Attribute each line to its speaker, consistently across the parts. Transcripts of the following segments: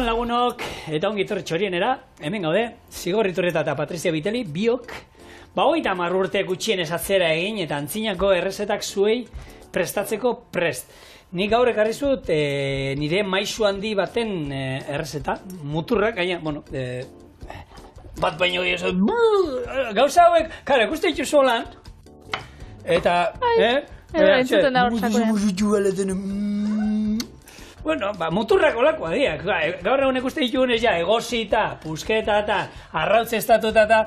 Speaker 1: on lagunok, eta ongi etorri txorienera, hemen gaude, Zigor Iturrieta eta Patrizia Biteli, biok, 30 urte gutxien esatzera egin, eta antzinako errezetak zuei prestatzeko prest. Nik gaur ekarri zut nire maisu handi baten errezeta, muturrak, gaina, bueno, bat baino gauza hauek, kara, ikuste dituzu holan, eta,
Speaker 2: entzuten da hor sakonean.
Speaker 1: Bueno, muturrak olakoa dira. Gaur egun ikuste ditugunez ja, egosita, pusketa eta arrautzestatuta eta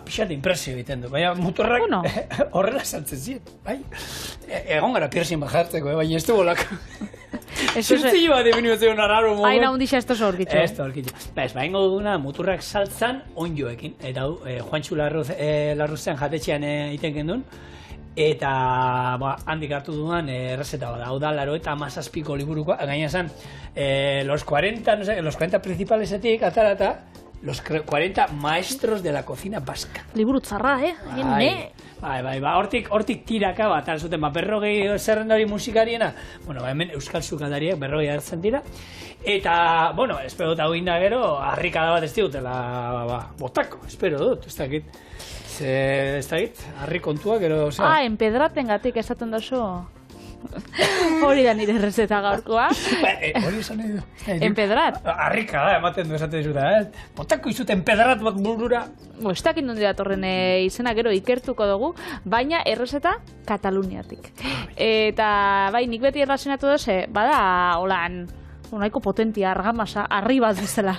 Speaker 1: pixat impresio egiten du. Baina muturrak horrela saltzen ziren. Egon gara piercing bajartzeko, baina ez du bolako. Zertzio bat ebinu zegoen arraro modu.
Speaker 2: Haina hundixa ez tozo horkitxo.
Speaker 1: Ez da horkitxo. Ez, ingo duguna muturrak saltzan onjoekin. Eta Juantxu Larruzean jatetxean egiten gendun. Eta handik hartu duan errezeta bada. Hau da, 97ko liburukoa. Gaina zen, los 40 principalesetik atarata, los 40 maestros de la cocina vasca.
Speaker 2: Liburu tzarra,
Speaker 1: Hortik tiraka bat, zuten, 40 zerrendari musikariena, hemen euskal sukaldariak 40 hartzen dira, eta, espero dut hau inda gero, harrikada bat ez digutela botako, espero dut, ez dakit. Ez dakit, harri kontua, gero...
Speaker 2: enpedraten gatik esaten dozu. Hori da nire errezeta gaurkoa.
Speaker 1: Hori esan nahi du.
Speaker 2: Empedrat.
Speaker 1: Harrika da, ematen du esaten dizuta, Botako izut empedrat bat burura.
Speaker 2: Ez dakit nondi datorren izena gero ikertuko dugu, baina errezeta Kataluniatik. Eta, nik beti erlazionatu duz, bada, holan, nahiko potentia, argamasa, harri bat bezala.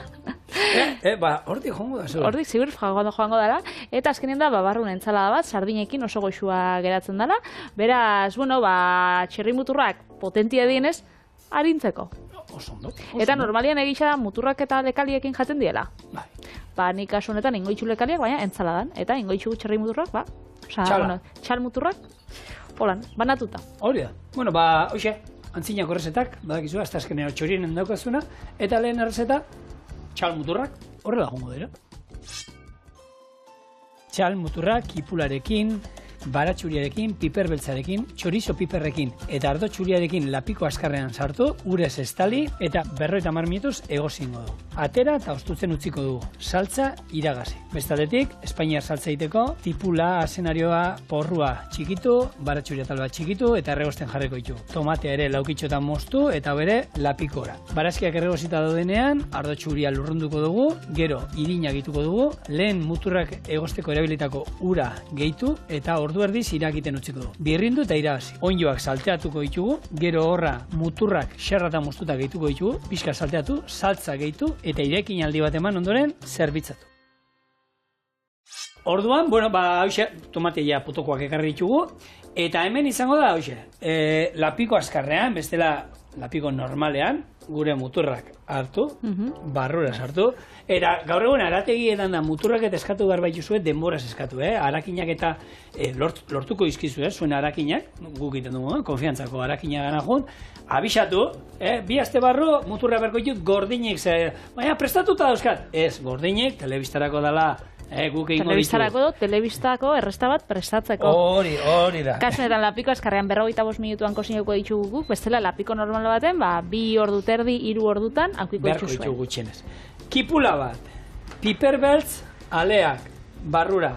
Speaker 1: Hortik joango da,
Speaker 2: Hortik zigur joango dela, eta azkenean da, barrun entsalada bat, sardinekin oso goxua geratzen dela, beraz, txerri muturrak potentia dienez, arintzeko. Eta normalian egitza da, muturrak eta lekaliekin jaten diela. Nik kasu honetan ingoitxu lekaliak, baina entzaladan, eta ingoitxu txerri muturrak, txal muturrak, holan, banatuta.
Speaker 1: Hori da, hoxe, antzinako errezetak, badakizu, hasta azkenean txorienen daukazuna, eta lehen errezeta, txal muturrak, horrela jongo dira. Txal muturrak, kipularekin, baratxuriarekin, piper beltzarekin, txorizo piperrekin eta ardo txuriarekin lapiko askarrean sartu, urez estali eta 50 minutuz egozingo du. Atera eta ostutzen utziko dugu. Saltza iragazi. Bestaldetik, Espainiar saltza egiteko, tipula, azenarioa, porrua txikitu, baratxuria tal bat txikitu eta erregosten jarriko ditu. Tomatea ere laukitxotan moztu eta bere lapikora. Barazkiak erregozita daudenean, ardo txuria lurrunduko dugu, gero irina gehituko dugu, lehen muturrak egosteko erabilitako ura gehitu eta ordu erdiz irakiten utziko du. Birrindu eta irabazi. Ondjoak salteatuko ditugu, gero horra muturrak xerrata moztuta gehituko ditugu, pixka salteatu, saltza gehitu eta irekin aldi bat eman ondoren zerbitzatu. Orduan, hauxe, tomatea potokoak ekarri ditugu, eta hemen izango da, hauxe, lapiko askarrean, bestela lapiko normalean, gure muturrak hartu, barrura sartu, eta gaur egun arategietan da muturrak eta eskatu behar baituzuet denboraz eskatu, arakinak eta lortuko izkizu, zuen arakinak, guk iten dugu, konfiantzako arakinak gana jun, abisatu, bi aste barru muturra berko ditut gordinek, baina prestatuta dauzkat, ez, gordinek, telebistarako dela, guk egingo ditu.
Speaker 2: Telebistako erresta bat prestatzeko.
Speaker 1: Hori da.
Speaker 2: Kasunetan lapiko askarrean 45 minutuan kozineko ditugu guk, bestela lapiko normal baten, 2 ordu terdi, 3 ordutan, aukiko
Speaker 1: dituzuen. Berko ditugu gutxienez. Kipula bat, piper beltz, aleak, barrura,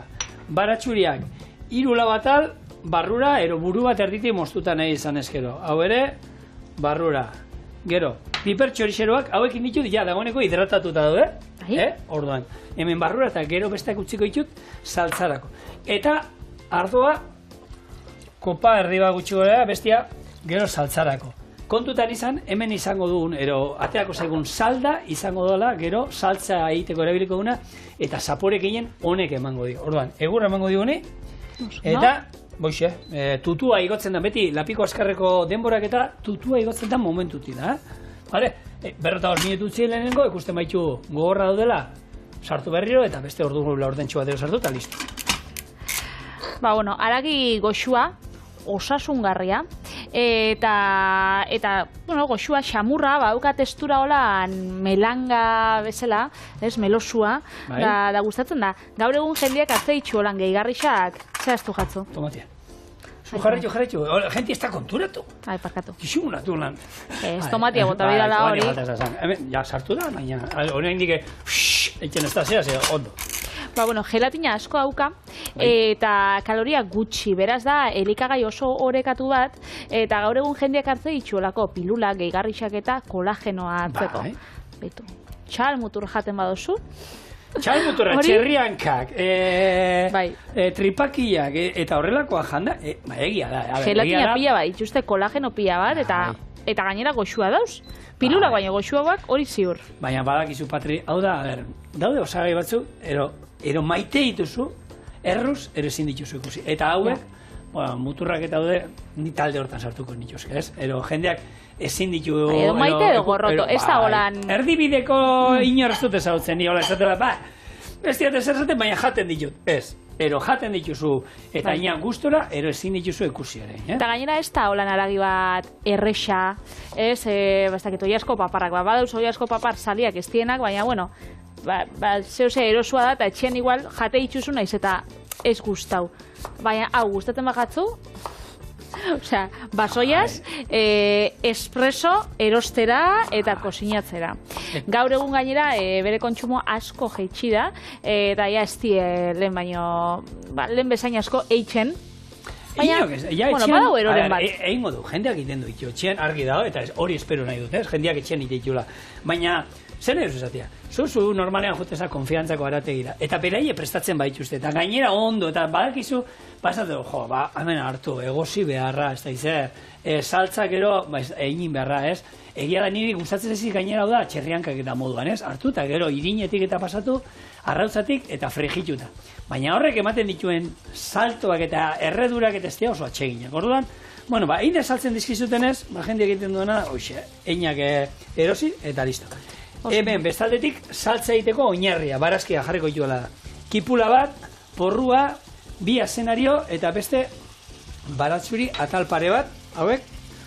Speaker 1: baratxuriak, 3 labatal, barrura, ero buru bat erditik moztuta nahi izan ezkero. Hau ere, barrura. Gero, piper txorixeroak, hauekin ditut, dagoeneko hidratatuta daude. Orduan, hemen barrura eta gero besteak utziko ditut saltzarako. Eta ardoa, kopa erdi bat gutxi gorera, bestia gero saltzarako. Kontutan izan, hemen izango dugun, ateako zaigun salda izango dola, gero saltza egiteko erabiliko duguna, eta zaporek egin honek emango dio. Orduan, egur emango dio honi, eta tutua igotzen da, beti lapiko askarreko denborak eta tutua igotzen da momentuti da. Vale? 45 minutu utzien lehenengo, ikusten baitu gogorra daudela, sartu berriro eta beste ordu laurdentxo batero sartu eta listo.
Speaker 2: Haragi goxua, osasungarria, eta goxua xamurra, dauka testura holan melanga bezala, melosua, da gustatzen da. Gaur egun jendeak hartze ditxu holan gehigarrixak, zehaztu jatzu?
Speaker 1: Tomatia. Jarretxo, gente ez da konturatu.
Speaker 2: Ai, parkatu.
Speaker 1: Kixunatu lan.
Speaker 2: Ez tomatia bota bidala hori.
Speaker 1: Ja, sartu da, baina, hori indike, etxen ez da zea, ondo.
Speaker 2: Ba, bueno, gelatina asko hauka, eta kaloria gutxi, beraz da, elikagai oso orekatu bat, eta gaur egun jendeak hartze ditxuelako pilula, gehigarrixak eta kolagenoa hartzeko. Beitu, txal mutur jaten badozu.
Speaker 1: Txal muturra, txerriankak, tripakiak, eta horrelakoa janda, egia da.
Speaker 2: Gelatina pila bat, itxuste kolageno pila bat, eta gainera goxua dauz. Pilula baina goxuak hori ziur. Baina
Speaker 1: badakizu, Patri, hau da, daude osagai batzu, ero maite dituzu, erruz, ero ezin dituzu ikusi. Eta hauek, muturrak eta daude, ni talde hortan sartuko nituzke, ez? Ero jendeak ezin ditu...
Speaker 2: Edo maite edo gorroto, ez da holan...
Speaker 1: Erdibideko inor ez dut ezautzen, ni hola esatela, bestiat ez esaten, baina jaten ditut, ez. Ero jaten dituzu, eta inan gustora, ero ezin dituzu ikusi ere.
Speaker 2: Eta gainera ez da holan aragi bat errexa, ez, bastakit oiasko paparrak, badauz oiasko papar saliak ez dienak, baina, bueno, zehose erosua da, eta etxean igual jate dituzu naiz eta ez gustau. Baina, hau, gustatzen bakatzu, osea, basoiaz, espresso, erostera eta kosinatzera. Gaur egun gainera, bere kontsumo asko jeitsi da, eta ja ez die lehen baino, lehen bezain asko eitzen. Baina, bueno, badau eroren bat.
Speaker 1: Egingo du, jendeak egiten du ditu, etxean argi dago, eta hori espero nahi dut, jendeak etxean ititula. Baina, zer nahi duzu zatea? Zuzu normalean juteza konfiantzako arategira. Eta beraie prestatzen baituzte, eta gainera ondo, eta badakizu, pasatu, hemen hartu, egosi beharra, ez da izer, saltza gero, egin beharra, ez? Egia da niri gustatzen ezik gainera da, txerriankak eta moduan, ez? Hartu eta gero irinetik eta pasatu, arrautzatik eta fregituta. Baina horrek ematen dituen saltoak eta erredurak eta ez dira oso atseginak. Orduan, bueno, egin saltzen dizkizutenez, jendeak egiten duena, einak erosi eta listo. Hemen, bestaldetik, saltza egiteko oinarria, barazkia jarriko dituela da. Kipula bat, porrua, bi azenario eta beste baratzuri atal pare bat, hauek,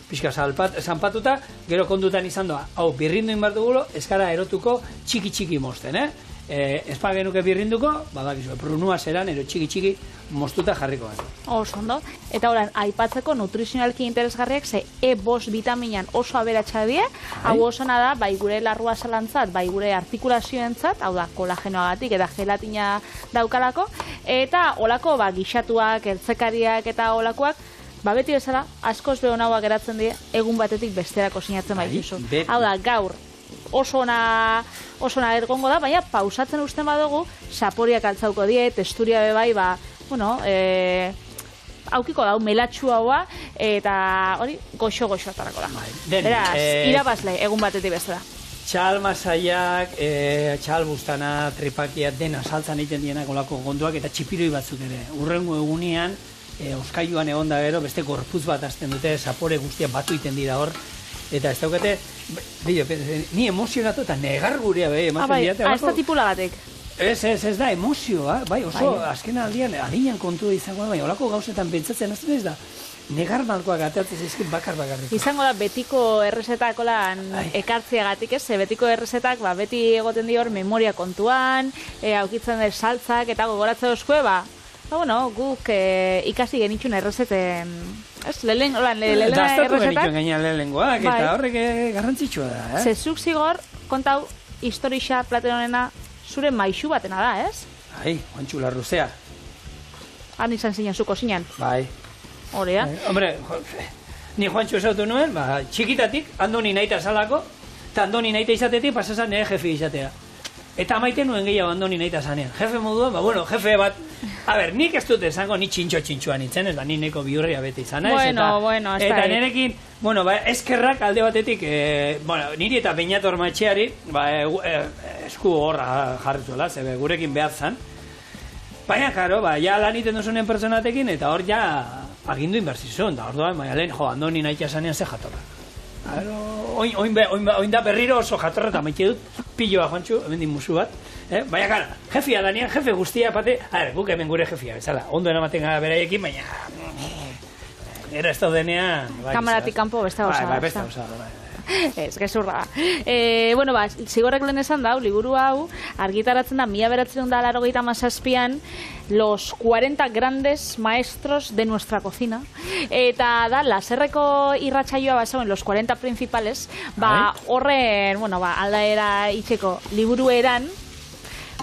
Speaker 1: pixka zanpatuta, gero kondutan izan doa. Hau, birrindu inbar dugulo, ez gara erotuko txiki-txiki mozten, ez pa genuke birrinduko, badakizu, prunua zeran, ero txiki-txiki moztuta jarriko bat.
Speaker 2: Oso ondo. Eta horan, aipatzeko nutrizionalki interesgarriak ze E5 vitaminan oso aberatsa die, hau osona da, bai gure larrua salantzat, bai gure artikulazioentzat, hau da, kolagenoagatik eta gelatina daukalako, eta olako gixatuak, ertzekariak eta olakoak, beti bezala, askoz behonagoak geratzen die, egun batetik besterako sinatzen baituzu. Hau da, gaur, oso ona ergongo da, baina pausatzen usten badugu, saporiak altzauko die, testuria bebai, bueno, aukiko dau melatxu haua, eta hori, goxo-goxo atarako da. Beraz, irabazle, egun batetik bezala.
Speaker 1: Txal masaiak, txal bustana, tripakia, dena saltzan egiten dienak olako gonduak, eta txipiroi batzuk ere. Urrengo egunean, oskailuan egon da gero, beste gorputz bat azten dute, sapore guztia batu iten dira hor, eta ez daukate, ni emozionatu eta negar gurea ematen diate.
Speaker 2: Ez da tipula batek.
Speaker 1: Ez da emozioa, oso azken aldian, adinean kontu izango da, baina olako gauzetan pentsatzen azten ez da, negar malkoak atatzen zizkit bakar-bakarrik.
Speaker 2: Izango da, betiko errezetak ekartziagatik ez, betiko errezetak beti egoten di hor memoria kontuan, aukitzen dut saltzak eta gogoratze dozkue, bueno, guk ikasi genitxun errezeten, ez, lehenengoa errezetak.
Speaker 1: Daztatu genitxun gainean lehenengoak, eta horrek garrantzitsua da,
Speaker 2: Zezuk zigor, kontau, historixa platenonena, zure maixu batena da, ez?
Speaker 1: Juantxu Larruzea.
Speaker 2: Han izan zinen zuko zinen?
Speaker 1: Bai.
Speaker 2: Hori,
Speaker 1: Hombre, ni Juantxu esautu nuen, txikitatik, Andoni naita salako, eta Andoni naita izatetik pasazan nire jefe izatea. Eta maite nuen gehiago Andoni naita zanean. Jefe moduan, jefe bat, nik ez dut esango, ni txintxoa nintzen, ez da, ni neko biurria bete izan, ez?
Speaker 2: Bueno,
Speaker 1: eta nirekin, eskerrak alde batetik, niri eta Beñator Matxeari, esku horra jarrituela, zebe, gurekin behar zan. Baina, karo, ja lan iten duzunen personatekin, eta hor ja agindu inberzizun, da orduan, lehen, Andoni naita zanean ze jatorra. Oin da berriro oso jatorra eta maite dut piloa, Juantxu, hemen din musu bat. Baina gara, jefia danian, jefe guztia pate, guk hemen gure jefia bezala, ondo eramaten gara beraiekin, baina era ez daudenean...
Speaker 2: Kamaratik kanpo besta osa.
Speaker 1: Besta osa.
Speaker 2: Ez, gezurra da. Bueno, zigorrek lehen esan da, liburu hau, argitaratzen da, 1987an, los 40 grandes maestros de nuestra cocina. Eta da, laserreko irratsaioa basauen los 40 principales, horren, bueno, aldaera itxeko liburu eran,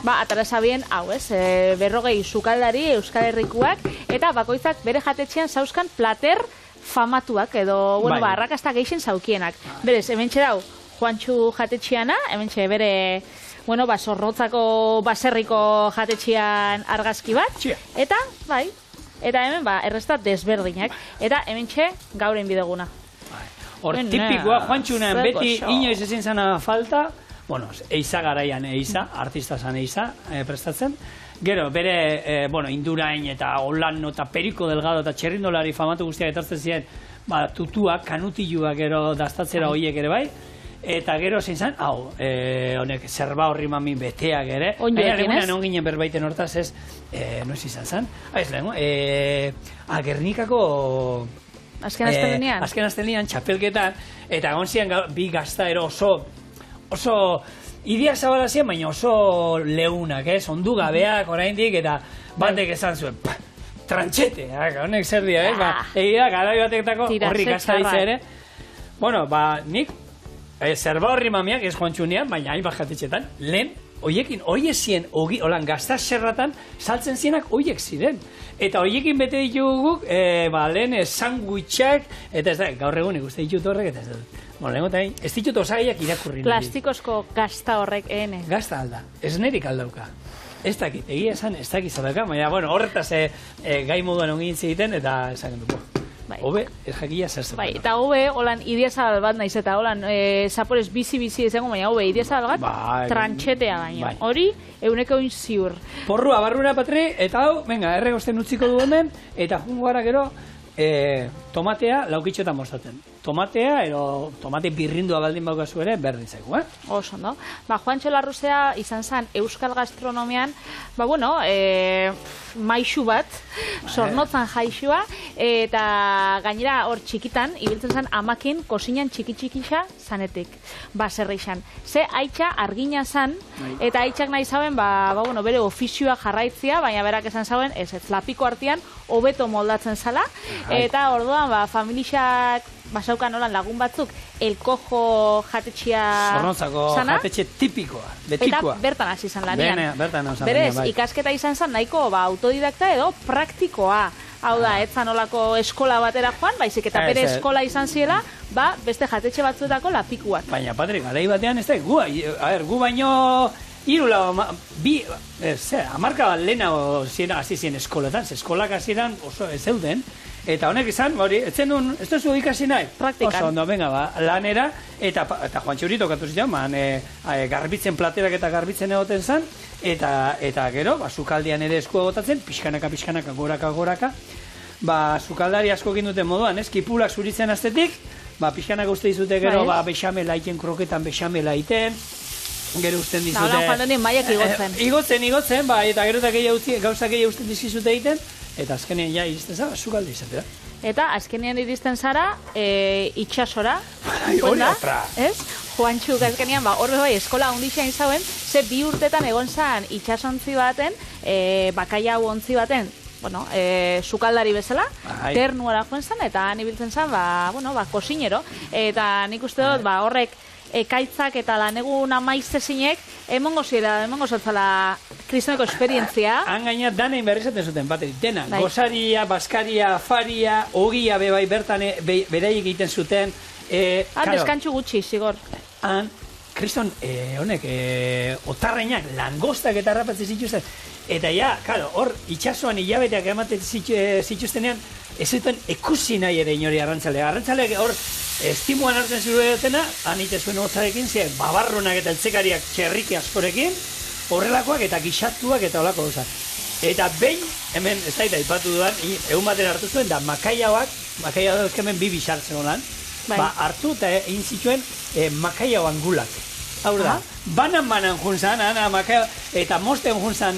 Speaker 2: atarasa bien, hau ez, 40 sukaldari Euskal Herrikuak, eta bakoitzak bere jatetxean zauzkan plater famatuak, edo, bueno, arrakasta geixen zaukienak. Berez, hementxe dau, Juantxu jatetxeana, hementxe bere, bueno, Zorrotzako baserriko jatetxean argazki bat, eta, eta hemen, errestat desberdinak, eta hementxe gauren bideguna.
Speaker 1: Hor, tipikoa, Juantxunen beti inoiz ezin zana falta, bueno, eiza garaian artista zan eiza prestatzen. Gero, bere, Indurain eta Olano eta Periko Delgado eta txerrindolari famatu guztiak etortzen ziren, tutuak, kanutiluak gero dastatzera horiek ere bai. Eta gero zein zan, honek, zerba horri mami beteak ere.
Speaker 2: Onjoekin ez?
Speaker 1: Egunean onginen berbaiten hortaz ez, noiz izan zan? Ez lehenko, Gernikako...
Speaker 2: Azken astelenean?
Speaker 1: Azken astelenean, txapelketan, eta egon zian bi gaztaero oso idia zabalazien, baina oso leunak, ondu gabeak oraindik, eta batek esan zuen, trantxete, honek zer dira, egia, garai bateketako horri gaztaritza ere. Bueno, nik, zerba horri mamiak ez Juantxunean, baina hain jatetxetan, lehen, oiekin, oie ziren, holan gaztaz serratan, saltzen zienak oiek ziren. Eta oiekin bete dituguk, lehen, sandwichak, eta ez da, gaur egun ikuste ditut horrek, eta ez da, ez ditut osagaiak irakurri.
Speaker 2: Plastikozko gazta horrek, ene.
Speaker 1: Gazta alda, ez nerik aldauka. Ez dakit, egia esan, ez dakit zadaka, baina, horretaz gai moduan ongin egiten, eta esan dugu. Hobe, ez jakia zertzen.
Speaker 2: Eta hobe, holan, idiazabal bat naiz, eta holan, zaporez bizi-bizi izango, baina hobe, idiazabal bat, trantxetea baino. Hori, euneko ziur.
Speaker 1: Porrua, barrura patri, eta hau, venga, erregosten utziko du hemen, eta jungo gara gero, tomatea laukitxotan mostatzen. Tomatea, tomate birrindua baldin baukazu ere, berdin zaigu,
Speaker 2: Oso, no? Juantxo Larruzea izan zen euskal gastronomian, maixu bat, Zornotzan jaixua, eta gainera hor txikitan, ibiltzen zen amakin, kosinan txiki-txikixa zanetik, baserri izan. Ze haitxa argina zan, eta haitxak nahi zauen, bere ofizioa jarraitzia, baina berak esan zauen, ez lapiko artean, hobeto moldatzen zala, eta orduan, familixak, basaukan holan lagun batzuk, elkojo jatetxia
Speaker 1: Zornotzako jatetxe tipikoa, betikoa.
Speaker 2: Eta bertan hasi izan lanian.
Speaker 1: Berez,
Speaker 2: ikasketa izan zen nahiko autodidakta edo praktikoa. Hau da, etzan olako eskola batera joan, baizik eta bere eskola izan ziela, beste jatetxe batzuetako lapikuak.
Speaker 1: Baina, Patrik, garai batean ez da, gu baino irula, amarka bat lehenago hasi ziren eskolatan, eskolak hasieran oso ez zeuden, eta honek izan, ez duzu ikasi nahi?
Speaker 2: Praktikan.
Speaker 1: Oso ondo, lanera, eta Juantxurito katu zitzen, garbitzen platerak eta garbitzen egoten zen, eta gero, sukaldian ere eskua botatzen, pixkanaka, goraka, sukaldari asko egin duten moduan, kipulak zuritzen aztetik, pixkanaka uste dizute gero, bexamela iten, kroketan bexamela iten, gero usten dizute...
Speaker 2: Hola, Juan Doni, maiak igotzen.
Speaker 1: Igotzen, eta gero eta gauza gehiago usten dizkizute egiten, eta azkenean ja iristen zara, sukalde izatera.
Speaker 2: Eta azkenean iristen zara, itxasora.
Speaker 1: Hori otra.
Speaker 2: Ez? Juantxuk azkenean, horre bai, eskola ondixean izauen, ze 2 urtetan egon zan itxasontzi baten, bakaiau ontzi baten, sukaldari bezala, ternuara joan zan, eta han ibiltzen zan, kosinero. Eta nik uste dut, horrek, ekaitzak eta lanegun amaiztezinek, emongo zotzala kristoneko esperientzia.
Speaker 1: Han gaina danein berri zaten zuten, Patrik, dena. Gozaria, baskaria, faria, ogia bebai bertan beraiek egiten zuten.
Speaker 2: Han deskantxu gutxi, zigor.
Speaker 1: Han, kriston, honek, otarreinak, langostak eta harrapatzen zituzten. Eta ja, hor, itxasuan hilabeteak ematen zituztenean, ez zuten ikusi nahi ere inori arrantzaleak. Arrantzaleak hor, estimuan hartzen ziruetena, anite zuen hotzarekin, babarronak eta eltzekariak txerriki askorekin, horrelakoak eta gixatuak eta holako gauza. Eta behin, hemen, ez da ipatu dudan, egun batera hartu zuen, da makaiauak hemen bi bisartzen holan, hartu eta egin zituen makaiau angulak. Hau da, banan junzan, eta mosten junzan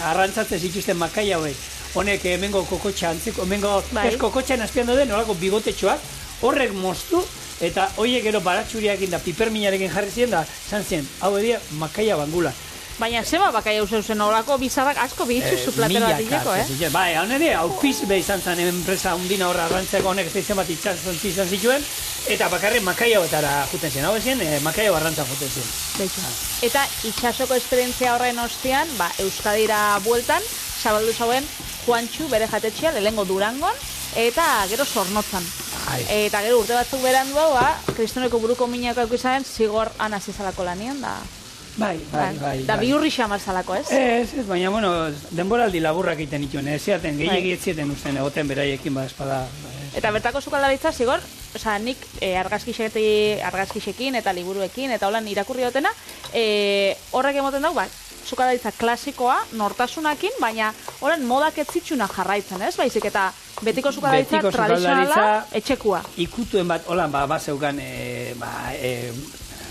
Speaker 1: arrantzatzen zituzten makaiauek. Honek hemengo kokotxa antzeko, hemengo ez kokotxan azpian dauden, horako bigotetxoak, horrek moztu, eta hoiek gero baratxuriakin da piperminarekin jarri ziren, da zan ziren, hau edia makaia bangula.
Speaker 2: Baina zeba bakaia zen horako bizarrak asko behitzu zu platero bat hileko,
Speaker 1: Bai, hau nire, hau pizbe izan zen enpresa undina horra arrantzeko honek ez izan bat izan zituen, eta bakarrik makaia batara juten zen, hau ezien, makaia barrantzan juten zen.
Speaker 2: Eta itxasoko esperientzia horren ostean, Euskadira bueltan, zabaldu zauen Juantxu bere jatetxea, lehengo Durangon, eta gero Zornotzan. Eta gero urte batzuk berandu hau, kristoneko buruko minako izan, zigor anazizalako lanien, da...
Speaker 1: Bai.
Speaker 2: Da bihurri xamar zalako, ez?
Speaker 1: Ez, baina, bueno, denboraldi laburrak egiten dituen, ziaten, gehiagi etzieten usten egoten beraiekin espada.
Speaker 2: Eta bertako sukaldaritza, zigor, nik argazkixekin eta liburuekin, eta holan irakurri dutena, horrek emoten dugu, sukaldaritza klasikoa, nortasunakin, baina holan modak etzitxuna jarraitzen, ez? Baizik, eta betiko sukaldaritza tradizionala etxekua.
Speaker 1: Ikutuen bat, holan, bazeukan,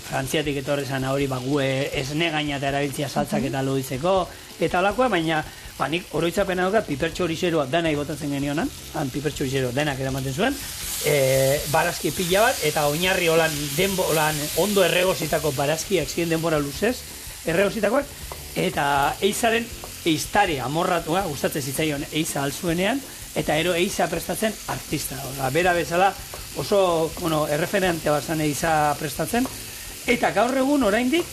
Speaker 1: Frantziatik etorri zan hori gue esne gaina eta erabiltzia saltzak eta loditzeko eta holakoa, baina nik oroitzapena daukat pipertxorizeroa dena igotatzen genionan, pipertxorizeroa denak eramaten zuen, barazki pila bat eta oinarri holan ondo erregozitako barazkiak ziren denbora luzez, erregozitakoak, eta eizaren eiztari amorratua, gustatzen zitzaion eiza alzuenean, eta ero eiza prestatzen artista. Bera bezala oso erreferente bazan eiza prestatzen, eta gaur egun oraindik,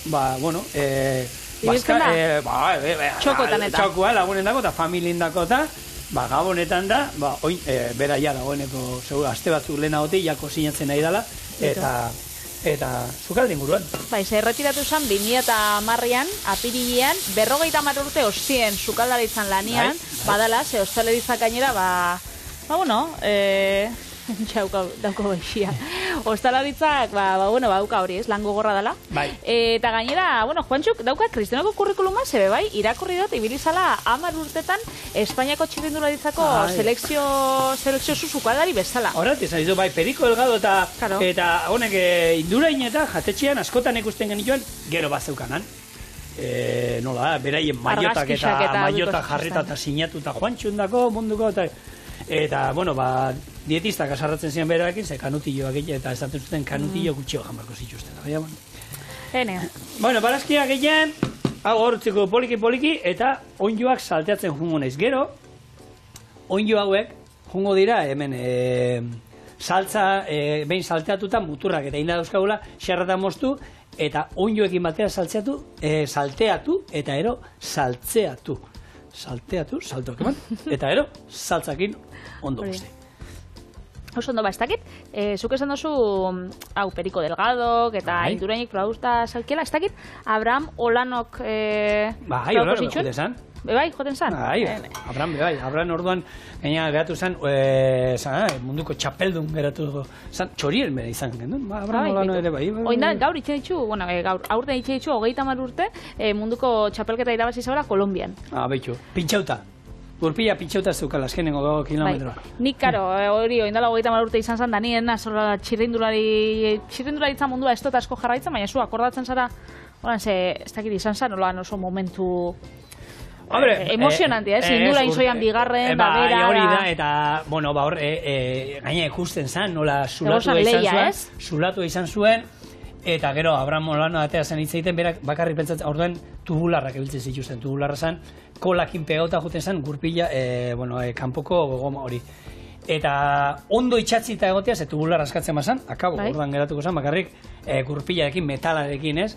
Speaker 2: txokotan eta.
Speaker 1: Txokoa lagunen dako eta familien dako eta, gabonetan da, bera ja dagoeneko, aste batzuk lehenagotik, jako sinatzen nahi dela, eta sukalde inguruan.
Speaker 2: Ze erretiratu zen 2010an, apirilean, 50 urte ostien sukaldaritzan lanian, badala, ze ostaleritzak gainera, dauko baixia. Ostalaritzak, dauka hori, ez, lan gogorra dela. Eta gainera, Juantxuk, dauka kristonako kurrikuluma, zebe bai, irakurri dut, ibilizala 10 urtetan Espainiako txirrindularitzako selekzio sukaldari bezala.
Speaker 1: Horat, ez aizu, Periko Delgado eta honek Indurain eta jatetxean askotan ikusten genituen, gero bat zeukanan. Beraien maiotak eta jarrita eta sinatuta Juantxundako munduko eta, dietistak asarratzen ziren berarekin, ze kanutilloak eta esaten zuten kanutillo gutxio janbarko zituzten. Barazkiak egin, hau horretzeko poliki, eta oinjoak salteatzen jungo naiz. Gero, oinjo hauek jungo dira, hemen, behin salteatuta muturrak eta inda dauzkagula, xerratan moztu, eta oinjoekin batera salteatu, eta ero saltzeatu. Saltoak eman, eta ero saltzakin ondo guzti.
Speaker 2: Oso ondo, ez dakit, zuk esan dozu, Periko Delgadok eta Indurainik produzta salkiela, ez dakit, Abraham Olanok
Speaker 1: Olanok joten zan.
Speaker 2: Joten zan?
Speaker 1: Abraham orduan, gaina geratu zan, munduko txapeldun geratu zan, txorien bere izan genuen, Abraham Olanok ere bai.
Speaker 2: Oinda, gaur itxe ditu, aurten itxe ditu, 30 urte, munduko txapelketa irabazi zabera Kolombian.
Speaker 1: Behitu, pintxauta. Gurpila pintxauta zeukala, azkenengo kilometroa.
Speaker 2: Nik, karo, hori oindala 30 urte izan zan, da nien txirrindularitza mundua ez dut asko jarraitzen, baina zu akordatzen zara, ez dakit izan zan, oso momentu emozionantia, ez? Indurain zoian bigarren, da bera...
Speaker 1: Hori da, eta, gaina ikusten zan, nola zulatua izan zuen, eta gero, Abraham Olano atea zen hitz egiten, berak bakarrik pentsatzen, orduan tubularrak ebiltzen zituzten, tubularra zen, kolakin pegauta juten zen, gurpila, kanpoko goma hori. Eta ondo itxatzita egotea, ze tubularra askatzen bazan, akabo, orduan geratuko zen, bakarrik gurpilarekin, metalarekin ez,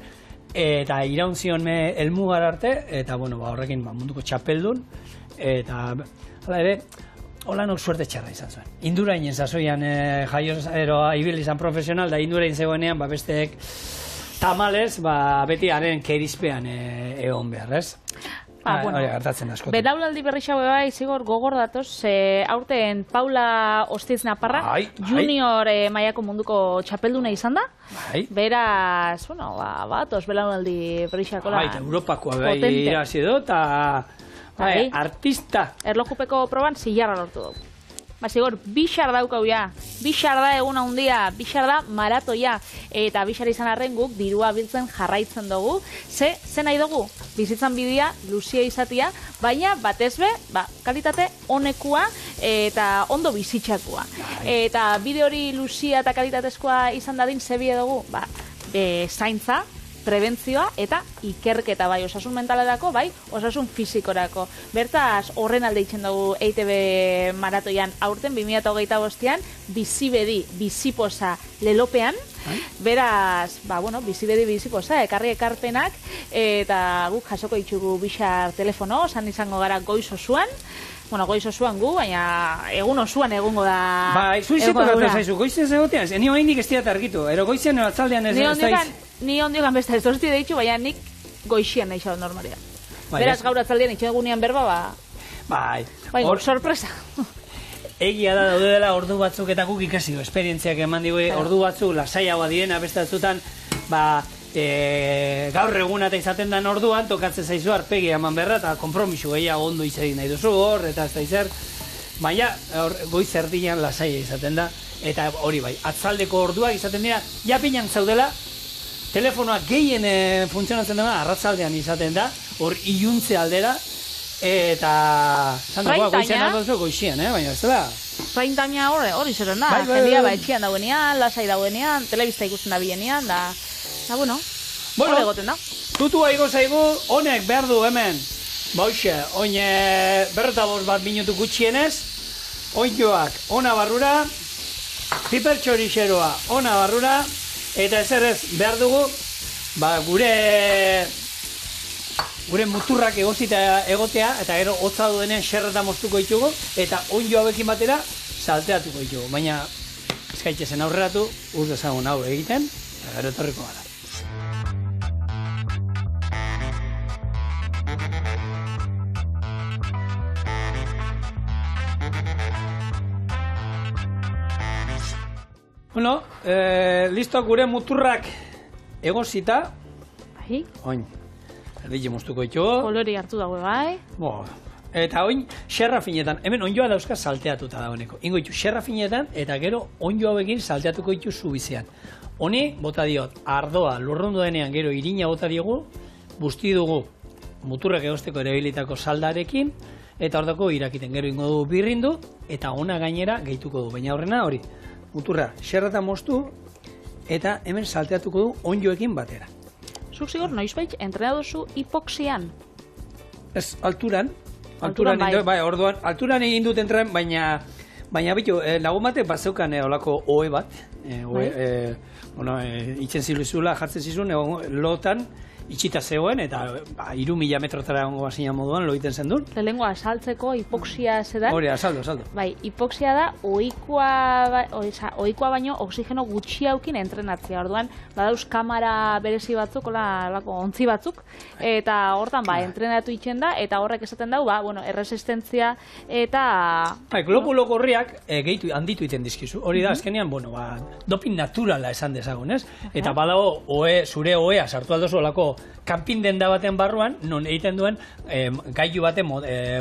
Speaker 1: eta iraunzion elmugar arte, eta horrekin munduko txapeldun, eta hala ere, Olanok suerte txarra izan zuen. Indurain zazoian jaioeroa ibil izan profesional, da Indurain zegoenean besteek tamalez, beti haren kerizpean egon behar, ez? Hori gertatzen askotan.
Speaker 2: Bedaulaldi berri xaue bai, zigor gogor datoz, aurten Paula Ostitz Naparra, junior mailako munduko txapelduna izan da. Beraz, batoz bedaulaldi berri xakola.
Speaker 1: Europakoa irazi edo, eta artista.
Speaker 2: Erlojupeko proban zilarra lortu dugu. zigor, bixar daukau ja, bixar da egun handia, bixar da maratoia, eta bixar izan arren guk dirua biltzen jarraitzen dugu, ze nahi dugu, bizitzan bidea, luzia izatia, baina batez be, kalitate honekua eta ondo bizitzakua. Eta bide hori luzia eta kalitatezkoa izan dadin zebie dugu, zaintza, prebentzioa eta ikerketa bai osasun mentalerako, bai osasun fizikorako. Bertaz, horren alde itzen dugu EITB maratoian aurten 2025an bizibedi, biziposa lelopean, beraz, bizibedi, biziposa, ekarri ekarpenak, eta guk jasoko ditugu bixar telefono, san izango gara goiz osoan, goiz osoan gu, baina egun osoan egongo da...
Speaker 1: Bai, zuizetu gatu zaizu, goizen zegotean, ni hoa indik ez diat argitu, ero goizean atzaldean ez daiz...
Speaker 2: Ni ondiokan besta ez dozti deitxu, baina nik goixian nahi xau normalia. Beraz gaur atzaldean itxo egunean berba,
Speaker 1: bai,
Speaker 2: sorpresa.
Speaker 1: Egia da daude dela ordu batzuk eta guk ikasi esperientziak eman digu, ordu batzuk lasaiagoa direna beste batzutan, gaur egun eta izaten den orduan, tokatzen zaizu arpegi eman berra, eta konpromisu gehiago ondo izadin nahi duzu hor, eta ez da izer, baina goiz erdian lasaia izaten da, eta hori bai, atzaldeko orduak izaten dira, japinan zaudela, telefonoa gehien funtzionatzen dena, arratzaldean izaten da, hor iluntze aldera, eta goizean aldozu goizian, baina ez da.
Speaker 2: Praintamia hori zeren da, jendia etxian dauenean, lasai dauenean, telebista ikusten da bienean, da hori egoten da.
Speaker 1: Tutua igo zaigu, honek behar du hemen, bauxe, oin berrotabost bat minutu gutxienez, oinjoak ona barrura, pipertxorixeroa ona barrura, eta ezerrez behar dugu, gure muturrak egozita egotea, eta gero hotza duenean xerreta moztuko ditugu, eta onjo hauekin batera salteatuko ditugu. Baina, eskaitzezen aurreratu, dezagun hau egiten, eta gero etorriko gara. Bueno, listo gure muturrak egozita.
Speaker 2: Bai.
Speaker 1: Oin, erdile moztuko ditugu.
Speaker 2: Kolori hartu dago, bai.
Speaker 1: Eta oin, xerra finetan, hemen onjoa dauzka salteatuta dagoeneko. Ingo ditu, xerra finetan, eta gero onjo hauekin salteatuko ditu zubizean. Honi, bota diot, ardoa lurrundu denean gero irina bota diogu, busti dugu muturrak egozteko erabilitako saldarekin, eta hor irakiten gero ingo dugu birrindu, eta ona gainera gehituko du. Baina horrena hori, muturra xerrata moztu, eta hemen salteatuko du onjoekin batera.
Speaker 2: Zuk zigor, noizbait, entrena duzu hipoxian?
Speaker 1: Ez, alturan
Speaker 2: bai.
Speaker 1: Orduan, alturan egin dut entren, baina bitu, lagun batek bat zeukan olako oe bat, itzen ziluzula jartzen zizun, lotan, itxita zegoen, eta 3.000 metrotara ongo bazina moduan, loiten zen dut.
Speaker 2: Lehenengo asaltzeko hipoksia zedan.
Speaker 1: Hori, asaldo.
Speaker 2: Bai, hipoksia da, ohikoa baino oxigeno gutxiaukin entrenatzea. Orduan, badauz kamara berezi batzuk, olako ontzi batzuk, eta hortan, entrenatu itzen da, eta horrek esaten dau, erresistentzia, eta...
Speaker 1: Globulo gorriak gehitu handitu iten dizkizu. Hori da, azkenean, dopin naturala esan dezagun, ez? Eta badago, zure oea sartu aldozu olako kanpin denda baten barruan, non egiten duen gailu baten,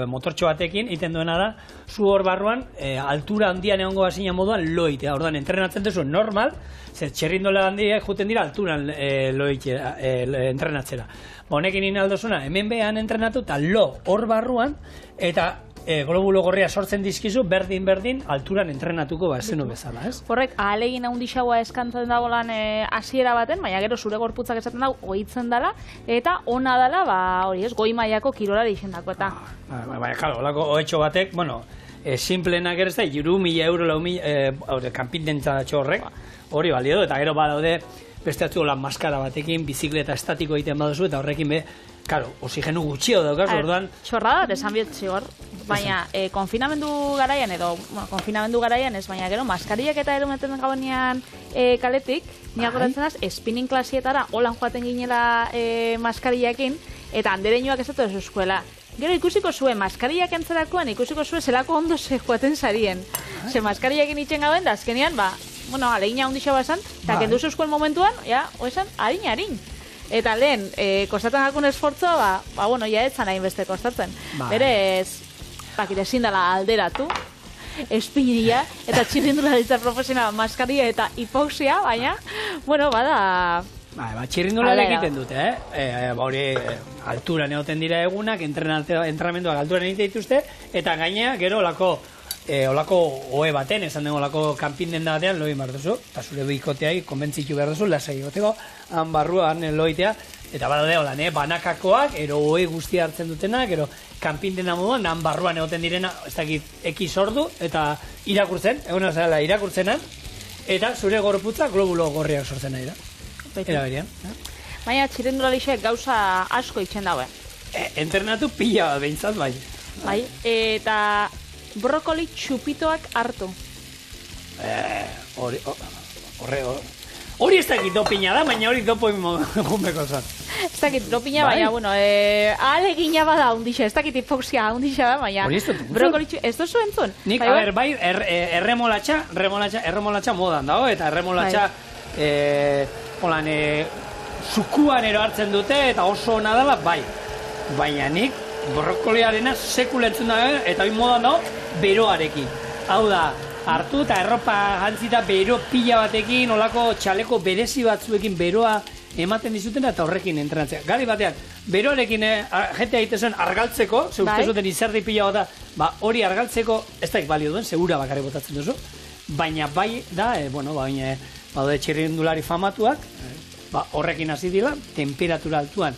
Speaker 1: motortxo batekin, egiten duena da, zu hor barruan, altura handian egongo bazina moduan loitea. Orduan, entrenatzen duzu normal, zer txerrindola handiak juten dira alturan entrenatzera. Honekin inaldozuna, hemen behan entrenatu eta lo hor barruan, eta globulo gorria sortzen dizkizu, berdin, alturan entrenatuko zenu bezala, ez?
Speaker 2: Horrek, ahalegin handixagoa eskantzen dagoelan hasiera baten, baina gero zure gorputzak esaten dago, ohitzen dela, eta ona dela, hori ez, goi mailako kirolari izendako, eta...
Speaker 1: Kalo, olako ohetxo batek, simpleenak ere ez da, 3.000 euro, kanpintentzatxo horrek, hori balio du, eta gero badaude, beste atzu maskara batekin, bizikleta estatiko egiten baduzu, eta horrekin oxigenu gutxio daukaz, orduan...
Speaker 2: Txorra da, esan biet zigor, baina konfinamendu garaian ez, baina gero maskariak eta erumeten gauenean kaletik, niak goratzen az, spinning klasietara, holan joaten ginela maskariakin, eta andereinoak ez dut ez eskuela. Gero ikusiko zuen, maskariak entzerakoan, ikusiko zuen zelako ondo ze joaten zarien. Ze maskariakin itxen gauen, da azkenean, alegina ondixo esan, eta kendu zuzkoen momentuan, oesan, harin. Eta lehen, kostatzen jakun esfortzoa, ja etzan hain beste kostatzen. Berez, ezin dela alderatu. espiniria, eta txirrindularitza profesionala maskaria eta hipoksia, baina, bueno, bada...
Speaker 1: Txirrindulari egiten dute, hori alturan egoten dira egunak, entrenamenduak alturan egiten dituzte, eta gaina, gero olako ohe baten, esan dugu olako kanpin denda batean, loin behar duzu, eta zure bikoteai konbentzitu behar duzu, lasai egoteko, han barruan loitea, eta badaude holan, banakakoak, ero ohe guztia hartzen dutenak, ero kanpin denda moduan, han barruan egoten direna, ez dakit, ekiz ordu, eta irakurtzen, eguna zela irakurtzenan, eta zure gorputza globulo gorriak sortzen nahi da. Era berian.
Speaker 2: Baina txirrindularisek gauza asko itxen daue.
Speaker 1: Entrenatu pila bat behintzat, bai.
Speaker 2: Bai, eta brokoli txupitoak hartu.
Speaker 1: Hori ez dakit dopina da, baina hori dopo egunbeko zan.
Speaker 2: Ez dakit dopina, baina, bueno, alegina bada hundixa, ez dakit hipoksia hundixa da, baina...
Speaker 1: Hori ez dut
Speaker 2: brokoli ez duzu entzun?
Speaker 1: Nik, bai, erremolatxa modan dago, eta erremolatxa... Holan, zukuan ero hartzen dute eta oso ona dela, bai. Baina nik brokoliarena sekulentzun da, eta hori modan dago, beroarekin. Hau da, hartu eta erropa jantzita bero pila batekin, olako txaleko berezi batzuekin beroa ematen dizutena eta horrekin entrenatzea. Gari batean, beroarekin jentea egite zuen argaltzeko, ze uste zuten izerdi pila bat, hori argaltzeko ez daik balio duen, segura bakarrik botatzen duzu. Baina bai da, baina... Badode txirrindulari famatuak, horrekin hasi dila, temperatura altuan,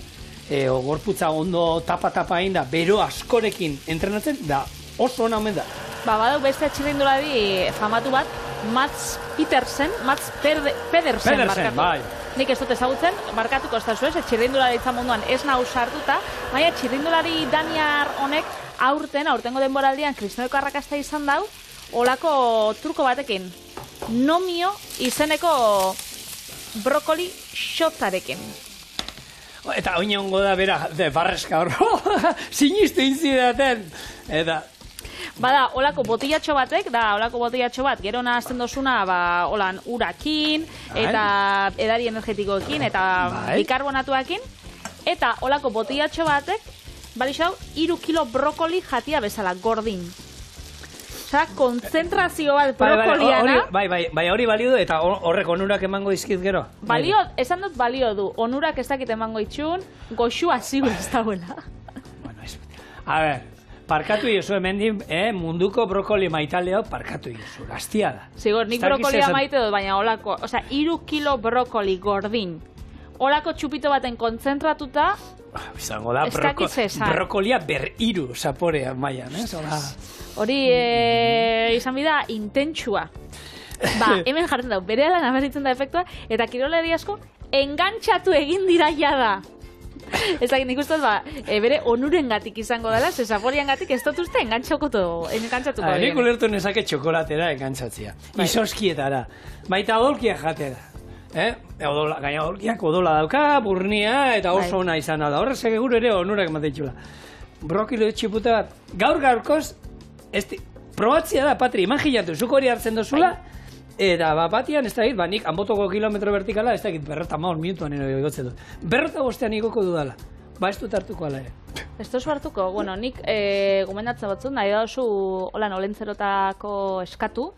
Speaker 1: gorputza ondo tapa-tapa egin da, bero askorekin entrenatzen, da oso ona omen da.
Speaker 2: Badau beste txirrindulari famatu bat, Mats Pedersen,
Speaker 1: bai.
Speaker 2: Nik ez dut ezagutzen, markatuko ez da zuez, txirrindulari munduan ez nahu sartuta, baina txirrindulari daniar honek aurtengo denboraldian kristoneko arrakasta izan dau, olako truko batekin. Nomio izeneko brokoli xotarekin.
Speaker 1: Eta oin ongo da, bera, barreska hor, sinistu inzidaten. Eta...
Speaker 2: Bada, olako botillatxo batek, gero nahazten dozuna, holan, urakin, eta edari energetikoekin, eta bikarbonatuakin, eta olako botillatxo batek, balixau, 3 kilo brokoli jatia bezala, gordin. Konzentrazio bat brokoliana.
Speaker 1: Bai, hori balio du, eta horrek onurak emango izkit gero.
Speaker 2: Balio, esan dut balio du, onurak ez dakit emango itxun, goxua zigur ez dauela.
Speaker 1: A ber, parkatu iozu hemendik, munduko brokoli maitaleo parkatu iozu, gaztia da.
Speaker 2: Zigor, nik brokolia maite dut, baina olako, 3 kilo brokoli gordin, olako txupito baten konzentratuta,
Speaker 1: izango da, brokolia ber-iru zaporea maian,
Speaker 2: hori izan bida intentsua. Hemen jartzen dau, bere alan aberitzen da efektua, eta kiroleri asko engantxatu egin dira jada. Ez dakit nik ustez, bere onurengatik izango dela, ze zaporiangatik ez dut uste engantxatuko dira.
Speaker 1: Nik ulertu nezake txokolatera engantxatzia, izoskietara, baita odolkia jatera. Gaina odolkiak odola dauka, burnia, eta oso ona izan da. Horrez eguro ere onurak ematen txula. Brokilo txiputa bat, gaur-gaurkoz, probatzia da, Patri, imaginatu, zuk hori hartzen dozula, eta batian, ez dakit, nik anbotoko kilometro vertikala, ez dakit, 50 minutuan egotzen dut. 55 igoko dudala, ez dut hartuko ala ere.
Speaker 2: Ez duzu hartuko, bueno, nik gomendatzen batzut, nahi dauzu holan olentzerotako eskatu,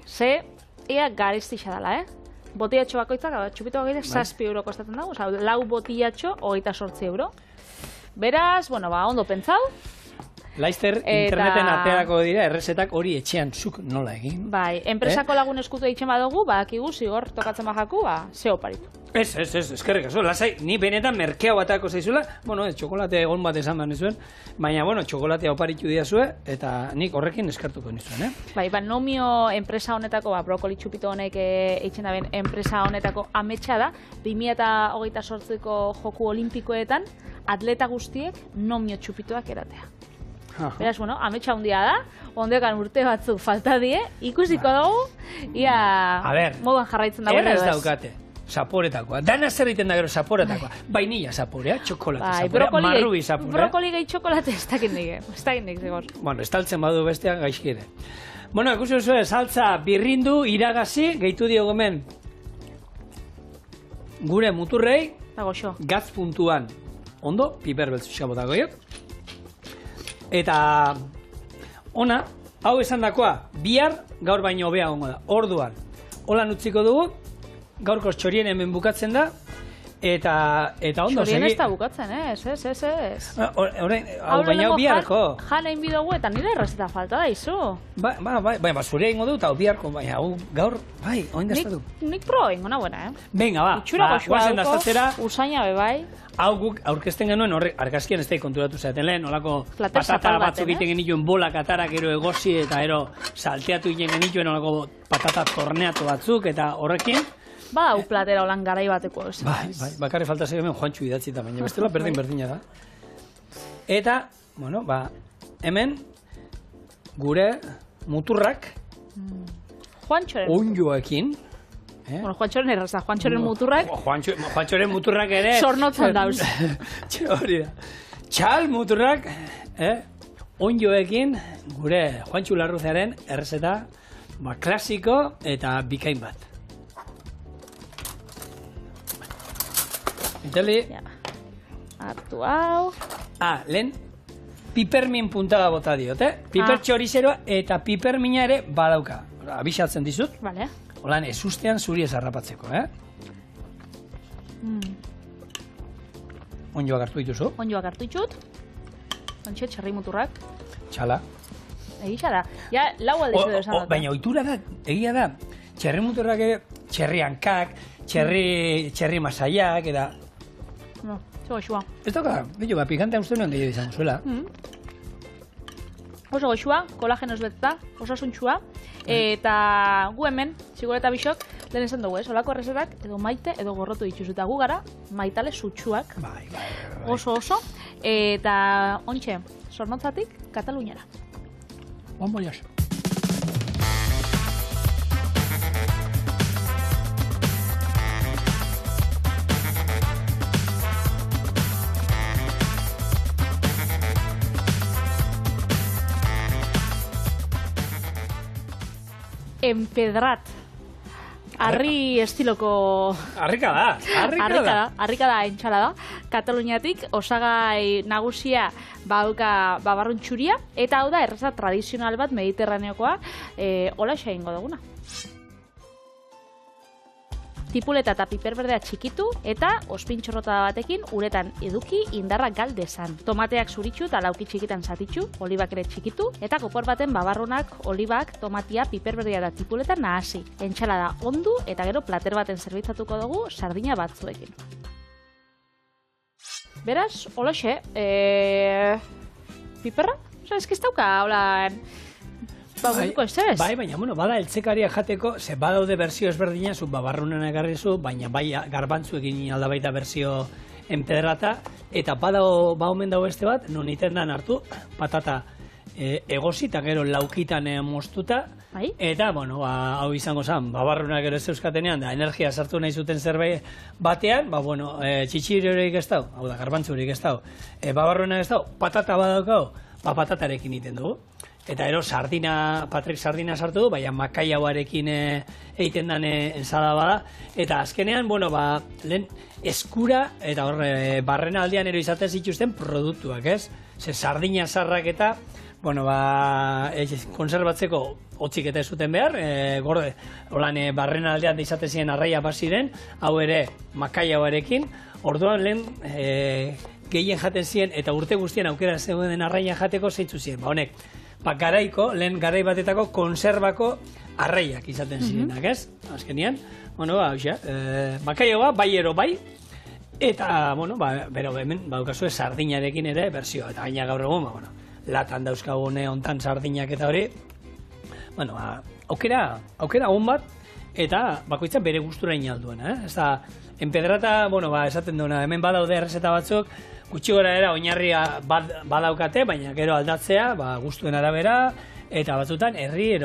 Speaker 2: ze, ea garestixa dela, botillatxo bakoitzak, txupito bakoitzak, 7 euro kostatzen dago, 4 botillatxo, 28 euro. Beraz, ondo pentsau,
Speaker 1: Laizter, interneten aterako dira, errezetak hori etxean zuk nola egin.
Speaker 2: Bai, enpresako lagun eskutu egiten badugu, bakigu zigor tokatzen bajaku, zeo paritu.
Speaker 1: Ez, eskerrik asko, lasai, ni benetan merkea batako zaizula, txokolate egon bat esan behar nizuen, baina, txokolatea oparitu diazue, eta nik horrekin eskartuko nizuen,
Speaker 2: Bai, Nomio enpresa honetako, brokoli txupito honek eitzen da ben, enpresa honetako ametsa da, 2028ko joku olimpikoetan, atleta guztiek Nomio txupitoak eratea. Beraz, ametsa hundia da, ondekan urte batzuk falta die, ikusiko dugu, ia moduan jarraitzen dagoen edo ez.
Speaker 1: Erraz daukate, zaporetakoa, dana zer egiten da gero zaporetakoa, bainilla zaporea, txokolate zaporea, marrubi zaporea.
Speaker 2: Brokoli gehi txokolate ez dakit nik, zigor.
Speaker 1: Estaltzen badu bestean gaizkire. Ikusi duzu, saltza birrindu, iragazi, gehitu diogo hemen gure muturrei, gatz puntuan, ondo, piperbeltzu xabotako jok. Eta ona, hau esan dakoa, bihar gaur baino hobea gongo da. Orduan, holan utziko dugu, gaurko txorien hemen bukatzen da, eta ondo
Speaker 2: Txorien
Speaker 1: segi.
Speaker 2: ez da bukatzen, ez.
Speaker 1: Hau baina biharko.
Speaker 2: Jan egin bidogu eta nire errezeta falta da, izu.
Speaker 1: Ba, zure egingo du, eta biharko, baina, hau gaur, bai, oin daztatu.
Speaker 2: Nik proba egingo nagoena,
Speaker 1: Venga, ba,
Speaker 2: itxura goxua
Speaker 1: guazen
Speaker 2: dauko,
Speaker 1: dastatzera.
Speaker 2: usaina bai.
Speaker 1: Hau guk aurkezten genuen, horrek argazkian ez da konturatu zaten lehen, olako
Speaker 2: Plater
Speaker 1: patata
Speaker 2: zapal
Speaker 1: batzuk
Speaker 2: baten,
Speaker 1: egiten genituen bolak atarak ero egosi, eta ero salteatu egiten genituen olako patata torneatu batzuk, eta horrekin.
Speaker 2: Ba, hau platera holan garai bateko ez.
Speaker 1: Bai, bakarri falta hemen Juantxu idatzita, baina bestela berdina da. Eta, bueno, ba, hemen gure muturrak
Speaker 2: Juantxoren.
Speaker 1: ondjoekin.
Speaker 2: Bueno, Juantxoren erraza, Juantxoren muturrak
Speaker 1: Juantxoren muturrak ere.
Speaker 2: sornotzen dauz.
Speaker 1: Hori da. Txal muturrak, ondjoekin gure Juantxu Larruzearen errezeta klasiko eta bikain bat. Itali.
Speaker 2: Hartu hau.
Speaker 1: Lehen pipermin puntada bota diote. Piper txorizeroa eta pipermina ere badauka. Abixatzen dizut.
Speaker 2: Vale.
Speaker 1: Holan ez ustean zuri ez harrapatzeko, Ondjoak hartu dituzu.
Speaker 2: Ondjoak hartu ditut. Ontxe, txerri muturrak.
Speaker 1: Txala.
Speaker 2: Egisa da. Ja, lau aldiz edo esan dut.
Speaker 1: Baina ohitura da, egia da. Txerri muturrak ere, txerri hankak, txerri masaiak, eta...
Speaker 2: No, txo goxua.
Speaker 1: Ez dauka, bilu, pikantea uste nuen gehiago izan zuela.
Speaker 2: Oso goxua, kolagenoz beteta, osasuntxua. Eta gu hemen, Sigor eta Bixok, lehen esan dugu, olako errezetak edo maite edo gorrotu dituzut. Eta gu gara, maitale sutsuak.
Speaker 1: Bai.
Speaker 2: Oso. Eta ontxe, Zornotzatik, Kataluniara.
Speaker 1: Bon voyage.
Speaker 2: Empedrat. Harri estiloko...
Speaker 1: Harrika da.
Speaker 2: Harrika da entxalada. Kataluniatik osagai nagusia bauka babarrun txuria, eta hau da erreza tradizional bat mediterraneokoa, hola egingo duguna. Tipuleta eta piperberdea txikitu eta ospintxorrotada batekin uretan eduki indarra galdezan. Tomateak zuritxu eta lauki txikitan zatitxu, olibak ere txikitu, eta kopor baten babarrunak, olibak, tomatia, piperberdea eta tipuleta nahasi. Entxalada ondu eta gero plater baten zerbitzatuko dugu sardina batzuekin. Beraz, holaxe, piperra? Osa, ez dauka, hola...
Speaker 1: Bai, baina, bada eltzekaria jateko, ze badaude berzio ezberdina, zu babarrunen egarrizu, baina bai garbantzuekin aldabaita berzio enpedrata, eta ba omen dago beste bat, non iten dan hartu, patata egosi, eta gero laukitan moztuta, eta, hau izango zen, babarrunak gero ez euskatenean, da energia sartu nahi zuten zerbait batean, txitsiri horiek ez dau, hau da, garbantzu horiek ez dau, babarrunak ez dau, patata badaukau, patatarekin iten dugu. Eta ero Patrik sardina sartu du, baina makaiauarekin egiten den ensada bada. Eta azkenean, lehen eskura, eta horre barrena aldean ero izaten zituzten produktuak, ez? Ze sardina sarrak eta, konserbatzeko hotzik eta ez zuten behar, gorde, holan barrena aldean izaten ziren arraia baziren, hau ere makaiauarekin, orduan lehen gehien jaten ziren, eta urte guztien aukera zeuden arraia jateko zeitzu ziren, honek. Garaiko, lehen garai batetako konserbako arraiak izaten zirenak, ez? Azkenian, makaioa, bai ero bai, eta, bero hemen, baukazue sardinarekin ere berzioa, eta gaina gaur egun, latan dauzkagune hontan sardinak eta hori, aukera on bat, eta bakoitza bere gustura inalduena, ez da, enpedrata, esaten duena, hemen badaude errezeta batzuk, gutxi gora era oinarria badaukate, baina gero aldatzea, gustuen arabera, eta batzutan herri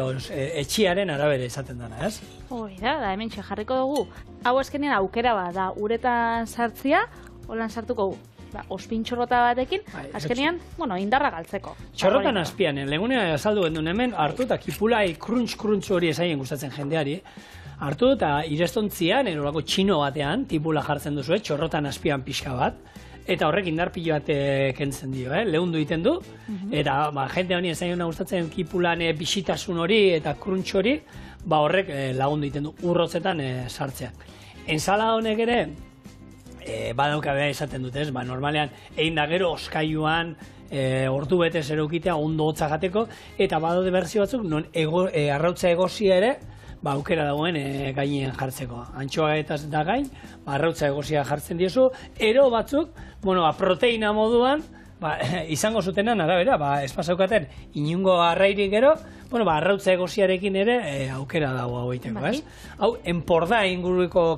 Speaker 1: etxiaren arabera izaten dena, ez?
Speaker 2: Hori da, hemen jarriko dugu. Hau azkenean aukera bat da, uretan sartzia, holan sartuko ospintxorrota batekin, azkenean, indarra galtzeko.
Speaker 1: Txorrotan azpian, legunea azaldu gendun hemen, hartu eta kipulai krunts hori esaien gustatzen jendeari, hartu eta irestontzian, erolako txino batean, tipula jartzen duzu, txorrotan azpian pixka bat, eta horrek indar pilo bat kentzen dio, lehundu egiten du, eta jende honi ezain gustatzen kipulan bisitasun hori eta crunch hori, horrek lagundu egiten du urrotzetan sartzea. Ensalada honek ere, badauka beha esaten dut, normalean egin da gero oskailuan, ordu bete zerukitea ondo hotza jateko, eta badaude berzio batzuk, non arrautza egozia ere, aukera dagoen gainean jartzeko. Antxoa eta da gain, arrautza egozia jartzen diozu, ero batzuk, proteina moduan, izango zutenan arabera, espasaukaten inungo arrairik gero, arrautza egoziarekin ere aukera dago hau egiteko, ez? Hau, enporda inguruko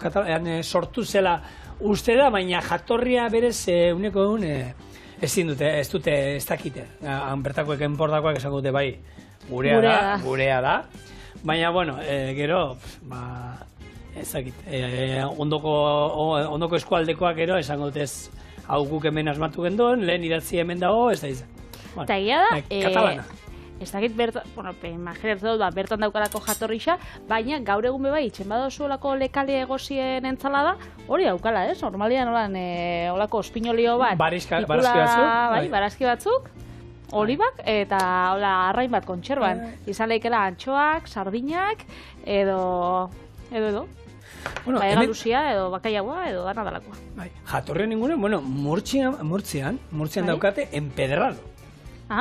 Speaker 1: sortu zela uste da, baina jatorria berez uneko egun ezin dute, ez dute, ez dakite. Bertakoek enpordakoak esango dute bai, gurea da. Baina, gero, ez dakit, ondoko eskualdekoak gero esango dute ez hau guk hemen asmatu genduen, lehen idatzi hemen dago, ez da izan.
Speaker 2: Eta egia da,
Speaker 1: katalana.
Speaker 2: Ez dakit imaginatzen dut, bertan daukalako jatorrixa, baina gaur egun bebai, itxen badozuelako lekale egozien entzalada, hori daukala, ez? Normalian olako ospinolio bat, barazki batzuk, olibak, eta arrain bat kontserban. Izan lehikela antxoak, sardinak, edo. Ega luzia, edo bakaiagoa, edo dana dalakoa.
Speaker 1: Jatorrean inguren, Murtzian daukate empedrado.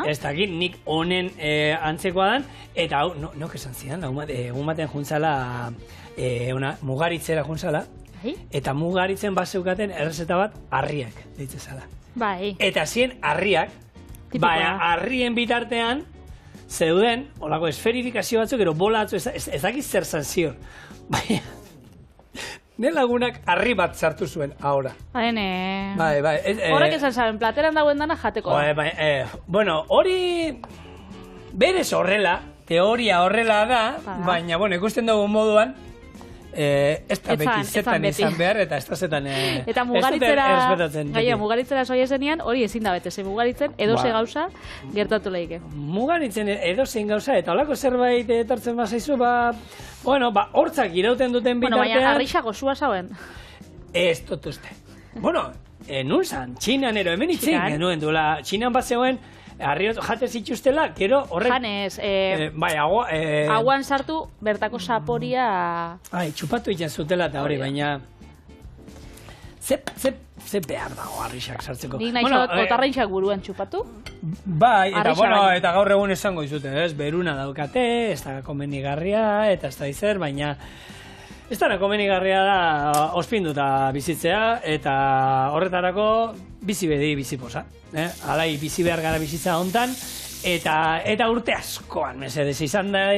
Speaker 1: Ez dakit nik honen antzekoa dan, eta hau, nok esan zidan, egun batean juntzala, mugaritzera juntzala, eta mugaritzen bat zeukaten errezeta bat harriak, ditzezala. Eta zien harriak, baina harrien bitartean, zeuden, olako esferifikazio batzuk, ero bola batzu, ez dakit zer zan zior. Baina, ne lagunak harri bat sartu zuen, ahora.
Speaker 2: Horrek esan zaben, plateran dagoen dana jateko da.
Speaker 1: Hori berez horrela, teoria horrela da, baina, ikusten dugu moduan, ez da beti zetan izan behar, eta ez da zetan
Speaker 2: eta mugaritzera soia zenean, hori ezin da bete, mugaritzen edoze gauza gertatu lehike.
Speaker 1: Mugaritzen edozein gauza, eta holako zerbait etortzen bazaizu, hortzak irauten duten bitartean...
Speaker 2: Baina harrixa gozua zauen.
Speaker 1: Ez dut uste. Nun zan, Txinan ero, hemen itzein genuen duela, Txinan bat zegoen, harriot jate zituztela, gero horrek...
Speaker 2: Janez, aguan sartu, bertako saporia...
Speaker 1: Txupatu ikan zutela eta hori, baina... Ze behar dago harrixak sartzeko.
Speaker 2: Nik nahi zot, botarrainxak buruan txupatu.
Speaker 1: Eta gaur egun esango izute, beruna daukate, ez da komenigarria, eta ez da izer, baina... Ez da komenigarria da ospinduta bizitzea, eta horretarako bizi bedi biziposa. Alai bizi behar gara bizitza hontan, eta urte askoan, mesedez, izan da,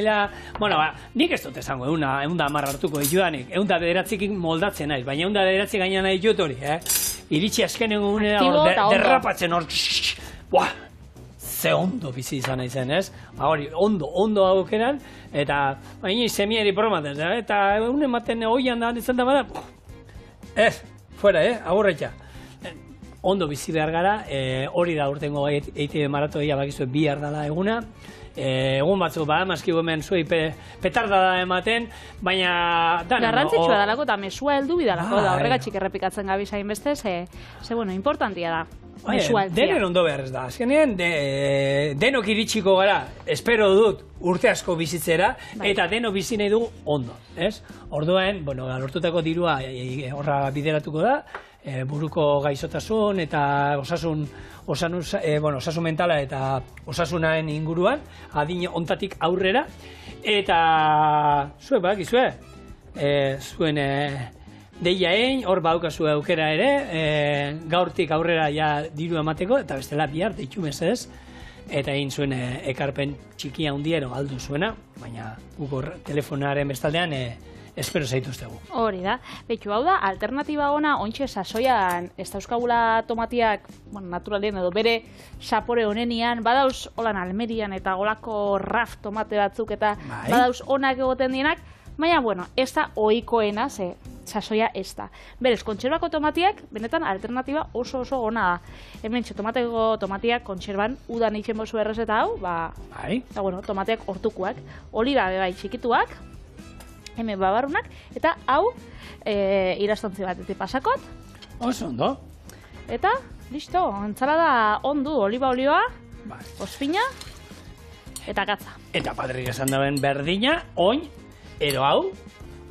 Speaker 1: nik ez dut esango, eunda amarra hartuko ditudanik, eunda bederatzikin moldatzen naiz, baina eunda bederatzi gainan nahi ditut hori, iritsi azken egunera derrapatzen hor, ze ondo bizi izan nahi zen, ez? Hori, ondo aukeran, eta baina semiari promaten, eta egun ematen oian da, izan da bada, fuera, agurretxa. Ondo bizi behar gara, hori da urtengo EITB maratoia bakizu bihar dala eguna, egun batzuk maskibu hemen zuei petarda da ematen, baina...
Speaker 2: Garrantzitsua dalako eta mesua heldu bidalako da, horregatxik errepikatzen gabiz hainbeste, importantia da.
Speaker 1: Denen ondo behar ez da, azkenean denok iritsiko gara, espero dut urte asko bizitzera, eta denok bizi nahi dugu ondo, ez? Orduan, lortutako dirua horra bideratuko da, buruko gaixotasun eta osasun mentala eta osasunaren inguruan, adin ontatik aurrera, eta zuek bakizue, zuen deiaen, hor baukazue aukera ere, gaurtik aurrera ja diru emateko, eta bestela bihar deitu mesedez, eta egin zuen ekarpen txikia hundiero aldu zuena, baina guk telefonaren bestaldean espero zaituztegu.
Speaker 2: Hori da. Betu, hau da, alternatiba ona, ontxe sasoian, ez dauzkagula tomatiak, naturalien edo bere sapore honenian, badauz holan Almerian eta golako raf tomate batzuk eta badauz onak egoten dienak, baina, ez da ohikoena, ze sasoia ez da. Berez, kontserbako tomatiak, benetan alternatiba oso ona da. Hemen tomatiak kontserban udan itxen bozu errezeta hau, tomateak hortukuak, oliba bebai txikituak, hemen babarunak, eta hau irastontzi batetik pasakot.
Speaker 1: Oso ondo.
Speaker 2: Eta Listo, entzalada ondu, oliba olioa,
Speaker 1: Bai.
Speaker 2: ospina, eta gatza.
Speaker 1: Eta Patrik esan daben berdina, oin, ero hau,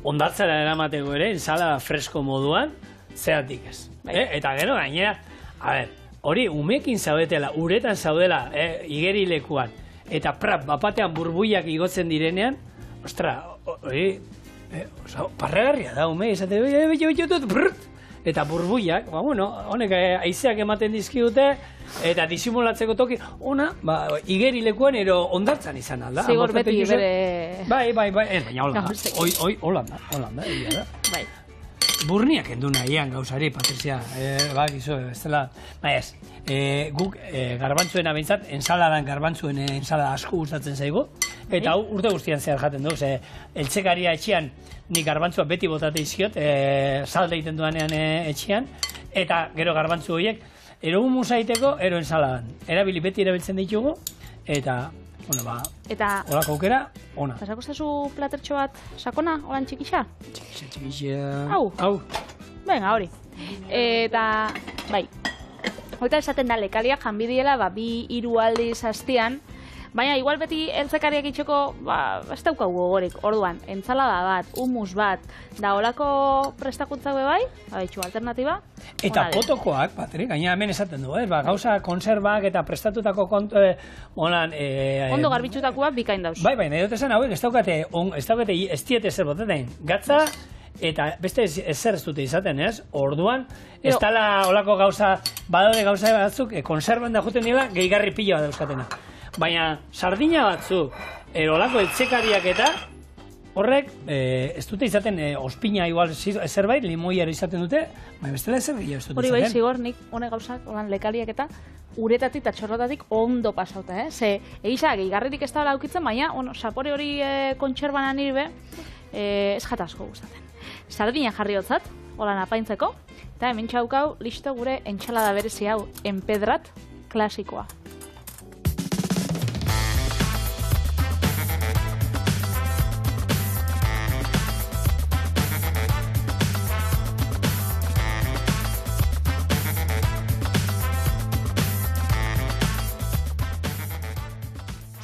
Speaker 1: ondartzara eramateko ere, ensalada fresko moduan, zeratik ez. Eta gero gainera, a ber, hori umekin zaudetela, uretan zaudela, igerilekuan, eta bapatean burbuiak igotzen direnean, ostra, hori, parregarria da, ume, esate, eta burbuiak, honek haizeak ematen dizkidute, eta disimulatzeko toki, ona, igerilekuan ero ondartzan izan alda.
Speaker 2: Zigor beti bere...
Speaker 1: Bai, baina Holanda, egia da.
Speaker 2: Bai.
Speaker 1: Burniak endu nahian gauzari, Patrizia, gizu, ez dela, ez, guk garbantzuen abintzat, ensaladan garbantzuen ensalada asko gustatzen zaigu, eta hau urte guztian zehar jaten du, ze eltsekaria etxean nik garbantzua beti botate izkiot, salde egiten duanean etxean, eta gero garbantzu horiek, ero humus egiteko, ero ensaladan. Erabili beti erabiltzen ditugu, eta,
Speaker 2: eta
Speaker 1: holako aukera, ona.
Speaker 2: Eta zakostazu platertxo bat sakona, holan txikixa?
Speaker 1: Txikixa...
Speaker 2: Hau. Venga, hori. Eta, bai, hoita esaten da lekalia janbidiela, 2-3 aldiz hastian, baina igual beti eltzekariak itxeko, ez daukagu gogorik, orduan, entzalada bat, hummus bat, da holako prestakuntzak bai, itxu alternatiba.
Speaker 1: Eta potokoak, Patrik, gaina hemen esaten du, gauza konserbak eta prestatutako
Speaker 2: ondo garbitxutakoak bikain dauz.
Speaker 1: Bai, nahi dut esan hauek, ez daukate, ez diete zer botetain, gatza, eta beste ezer ez dute izaten, ez? Orduan, ez dala holako gauza, badaude gauza batzuk, konserban da juten dira, gehigarri pila bat euskatena. Baina, sardina batzuk, olako eltsekariak eta, horrek, ez dute izaten, ospina igual zerbait, limoiaro izaten dute, baina bestela ezer gehiago ez dute izaten.
Speaker 2: Hori bai, zigor, nik honek gauzak, lekaliak eta, uretatik eta txorrotatik ondo pasauta, Ze, egisa, gehigarririk ez da laukitzen, baina, sapore hori kontserban anirbe, ez jata asko gustatzen. Sardina jarri hotzat, holan apaintzeko, eta hemen txaukau, listo gure entxalada berezi hau, enpedrat klasikoa.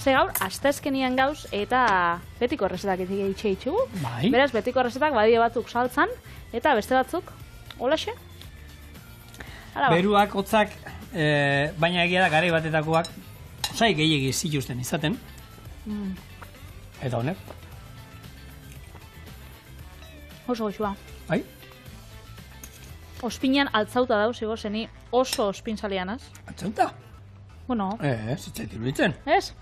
Speaker 2: Ze gaur, asteazkenian gauz eta betiko errezetak itxe itxugu.
Speaker 1: Bai.
Speaker 2: Beraz, betiko errezetak badie batzuk saltzan, eta beste batzuk, holaxe?
Speaker 1: Beruak, hotzak, baina egia da garai batetakoak, osai gehiegi zituzten izaten. Eta honek.
Speaker 2: Oso goxua.
Speaker 1: Bai?
Speaker 2: Ospinan altzauta dauz, igo zeni oso ospintzalianaz.
Speaker 1: Altzauta?
Speaker 2: Bueno.
Speaker 1: Zitzaitu duitzen.
Speaker 2: Ez?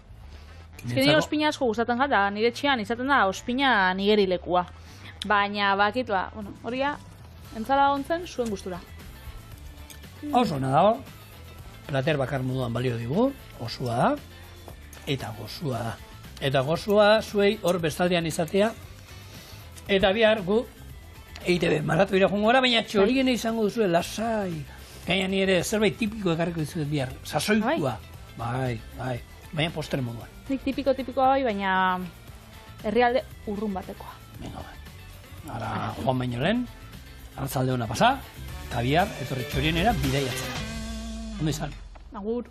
Speaker 2: Ezkeni ospina asko gustatzen jata, nire txian izaten da ospina nigerilekua. Baina bakit, horia, entzala ontzen zuen gustura.
Speaker 1: Oso ona dago, plater bakar moduan balio digu, osua da, eta gozua da. Eta gozua zuei hor bestaldean izatea, eta bihar gu, EITB maratu ira joan gora, baina txorien izango duzue lasai. Gaina nire zerbait tipiko ekarriko dizuet bihar, sasoikua. Bai, baina postre moduan.
Speaker 2: Nik tipikoa bai, baina herrialde urrun batekoa.
Speaker 1: Venga, ara joan baino lehen, arratzalde hona pasa, eta bihar etorri txorienera bidaiatzea. Ondo izan.
Speaker 2: Agur.